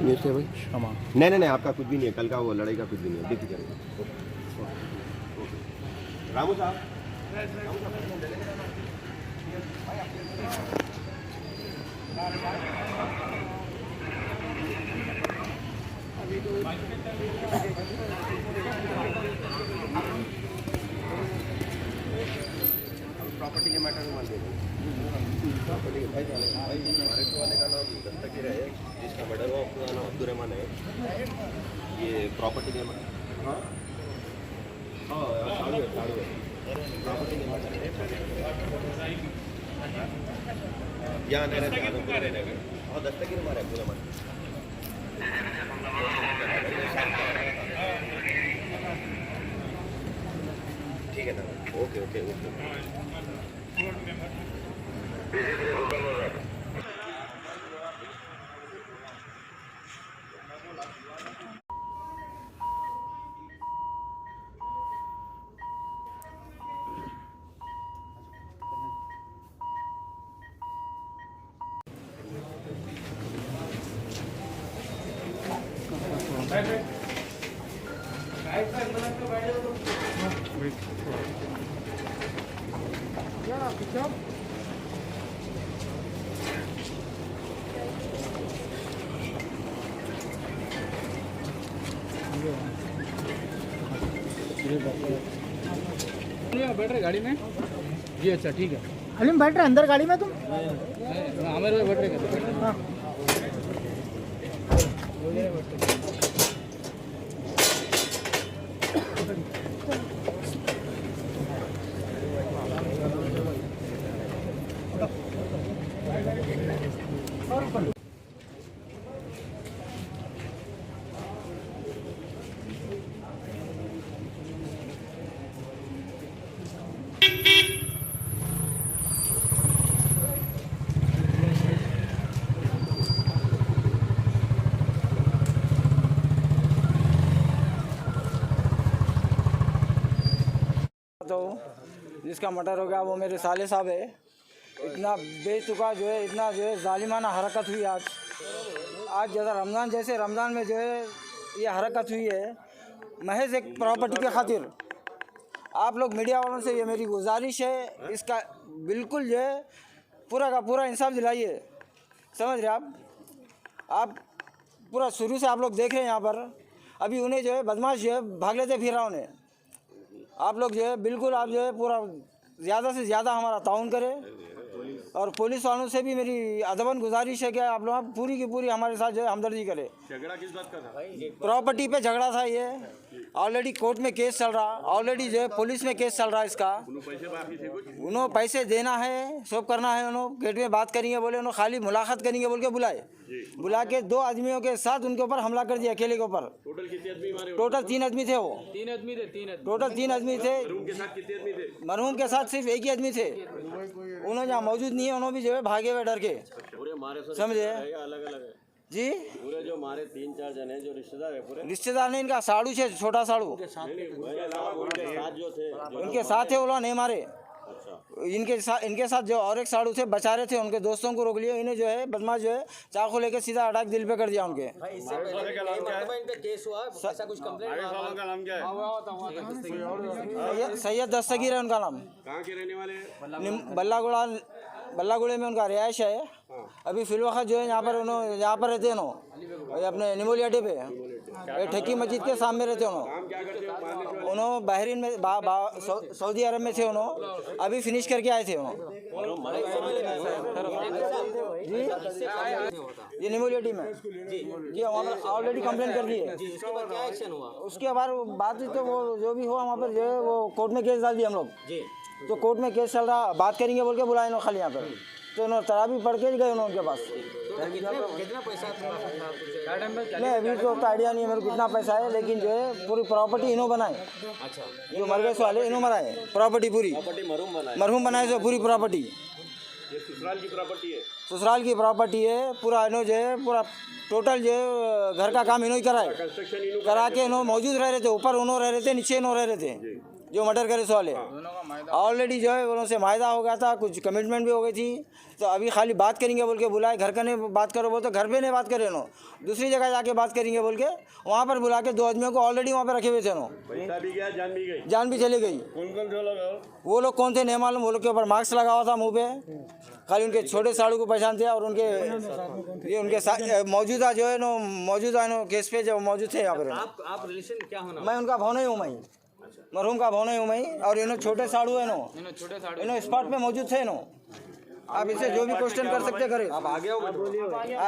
News थे भाई? क्षमा। नहीं नहीं नहीं, आपका कुछ भी नहीं है, कल का वो लड़ाई का कुछ भी नहीं है, बेफिक्र रहिए। रामू साहब, प्रॉपर्टी के मैटर में मान लीजिए, प्रॉपर्टी के भाई हमारे वाले का नाम दस्तगीर है, जिसका मर्डर हुआ उसका नाम अब्दुल रहमान है। ये प्रॉपर्टी के हाँ हाँ साड़ू है प्रॉपर्टी के मैटर यहाँ नहीं रहते और दस्तगीर हमारे अब्दुल रहमान। ठीक है ना, ओके ओके ओके। बैठ रहे गाड़ी में जी? अच्छा ठीक है। अलीम बैठ रहे अंदर गाड़ी में तुम? हमारे बैठ रहे। हाँ तो जिसका मर्डर हो गया वो मेरे साले साहब है। इतना बेतुका जो है, इतना जो है जालिमाना हरकत हुई आज जैसा रमज़ान जैसे रमज़ान में जो है ये हरकत हुई है महज एक प्रॉपर्टी के खातिर। आप लोग मीडिया वालों से ये मेरी गुजारिश है, इसका बिल्कुल जो है पूरा का पूरा इंसाफ दिलाइए। समझ रहे आप पूरा शुरू से आप लोग देख रहे हैं यहाँ पर। अभी उन्हें जो है बदमाश जो है भाग लेते फिर रहा उन्हें। आप लोग जो है बिल्कुल आप जो है पूरा ज़्यादा से ज़्यादा हमारा ताउन करें और पुलिस वालों से भी मेरी अदबन गुजारिश है कि आप लोग पूरी की पूरी हमारे साथ जो है हमदर्दी करें। झगड़ा किस बात का था? प्रॉपर्टी पे झगड़ा था। ये ऑलरेडी कोर्ट में केस चल रहा, ऑलरेडी जो है पुलिस में केस चल रहा है इसका। उन्होंने पैसे देना है, सब करना है। उन्होंने गेट में बात करेंगे बोले, उन्होंने खाली मुलाकात करेंगे बोल के बुला के 2 आदमियों के साथ उनके ऊपर हमला कर दिया, अकेले के ऊपर। टोटल कितने आदमी मारे? टोटल 3 आदमी थे। वो 3 आदमी थे। मरहूम के साथ कितने आदमी थे? मरहूम के साथ सिर्फ एक ही आदमी थे। उन्होंने जहाँ मौजूद नहीं है, उन्होंने भी जो है भागे हुए डर के। पूरे मारे समझे अलग अलग है जी? पूरे जो मारे 3-4 जने जो रिश्तेदार है पूरे? रिश्तेदार ने इनका साड़ू है, छोटा साड़ू, उनके साथ जो थे उनके साथ थे। उन्होंने नहीं मारे। इनके साथ जो और एक साड़ू थे बचा रहे थे, उनके दोस्तों को रोक लिया। इन्हें जो है बदमाश जो है चाकू लेके सीधा अटैक दिल पे कर दिया उनके। सैयद दस्तगीर है उनका नाम। कहाँ के रहने वाले हैं? बल्लागुड़े में उनका रिहाइश है। अभी फिलवक्त जो है यहाँ पर रहते हैं अपने निमोली अड्डे पे, ठेकी मस्जिद के सामने रहते हैं। उन्होंने बहरीन में सऊदी अरब में थे। उन्होंने अभी फिनिश करके आए थे जी। ये निमोली अड्डे में जी वहाँ पर ऑलरेडी कंप्लेंट कर दी है। उसके बाद बात तो वो जो भी हुआ वहाँ पर जो है वो कोर्ट में केस डाल दिया हम लोग। तो कोर्ट में केस चल रहा, बात करेंगे बोल के बुलाए इन्होंने खाली यहाँ पर। तो उन्होंने तराबी पढ़ के गए उनके पास। कितना पैसा नहीं अभी तो आइडिया नहीं है मेरे को कितना पैसा है, लेकिन जो है पूरी प्रॉपर्टी इन्हों बनाए। अच्छा जो मर गए वाले इन्हों मराए प्रॉपर्टी पूरी। मरहूम बनाए जो पूरी प्रॉपर्टी। ये ससुराल की प्रॉपर्टी है? ससुराल की प्रॉपर्टी है। पूरा इन्हों जो है पूरा टोटल जो है घर का काम इन्हों ही कराए। कंस्ट्रक्शन करा के इन्हों मौजूद रह रहे थे। ऊपर उन्हों रह रहे थे, नीचे इन्हों रह रहे थे। जो मर्डर करे सो वाले ऑलरेडी जो है उनसे मायदा हो गया था, कुछ कमिटमेंट भी हो गई थी। तो अभी खाली बात करेंगे बोल के बुलाए, घर का नहीं बात करो बोल तो घर पे नहीं बात करे नो, दूसरी जगह जाके बात करेंगे बोल के वहाँ पर बुला के 2 आदमियों को ऑलरेडी वहाँ पर रखे हुए थे नो। पैसा भी गया, जान भी गई। जान भी चली गई। वो लोग कौन थे नहीं मालूम, वो लोग के ऊपर मास्क लगा हुआ था मुँह पे, खाली उनके छोटे साड़ू को पहचानते हैं और उनके ये उनके मौजूदा जो है नो मौजूदा नो केस पे जो मौजूद थे यहाँ पर। आप रिलेशन क्या होना? मैं उनका भाव नहीं हूँ, मैं मरहूम का भाव नहीं हूँ मैं। और इन्हों छोटे साड़ू है नो, छोटे साड़ू इन्हों स्पॉट पे मौजूद थे नो। आप इसे जो भी क्वेश्चन कर सकते करें। आप आगे हो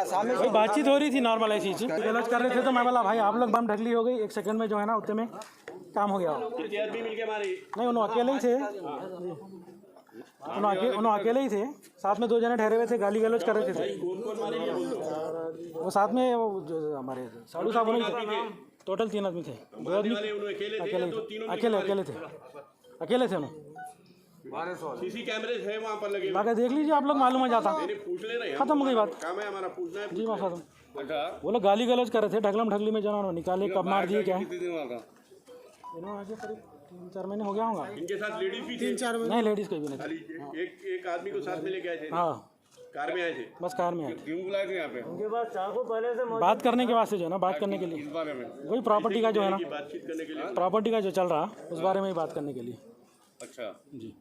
सामने कोई बातचीत हो रही थी नॉर्मल ऐसी चीज गलत कर रहे थे, तो मैं बोला भाई आप लोग बम ढकली हो गई, 1 सेकंड में जो है ना उतने में काम हो गया। कितने आदमी मिलके मारे? नहीं उन्होंने अकेले ही थे, उन्होंने अकेले ही थे, साथ में 2 जने ठहरे हुए थे, गाली गलौज कर रहे थे। वो साथ में वो जो हमारे साड़ू साहब नहीं थे, टोटल 3 आदमी थे। 2 आदमी अकेले थे उन्होंने। सीसी कैमरे है वहाँ पर लगे? बाकी देख लीजिए आप लोग, मालूम हो जाता। पूछ ले रहे हैं, खत्म हो गई बात। काम है हमारा पूछना है। जी बात खत्म। वो लोग गाली गलौज कर रहे थे, ढकलम ढकली में जना निकाले, कब मार दिए क्या है। इन्होंने आगे करीब 3-4 महीने हो गया होगा। इनके साथ लेडीज भी 3-4 महीने नहीं, लेडीज कोई भी नहीं। खाली एक आदमी को साथ में लेके आए थे? हाँ, कार में आए थे? बस कार में आए। क्यों बुलाए थे यहाँ पे? उनके पास चाकू पहले से बात करने के वास्ते जो है ना, बात करने के लिए, बारे में वही प्रॉपर्टी का जो है ना, बातचीत करने के लिए। प्रॉपर्टी का जो चल रहा उस बारे में ही बात करने के लिए। अच्छा जी।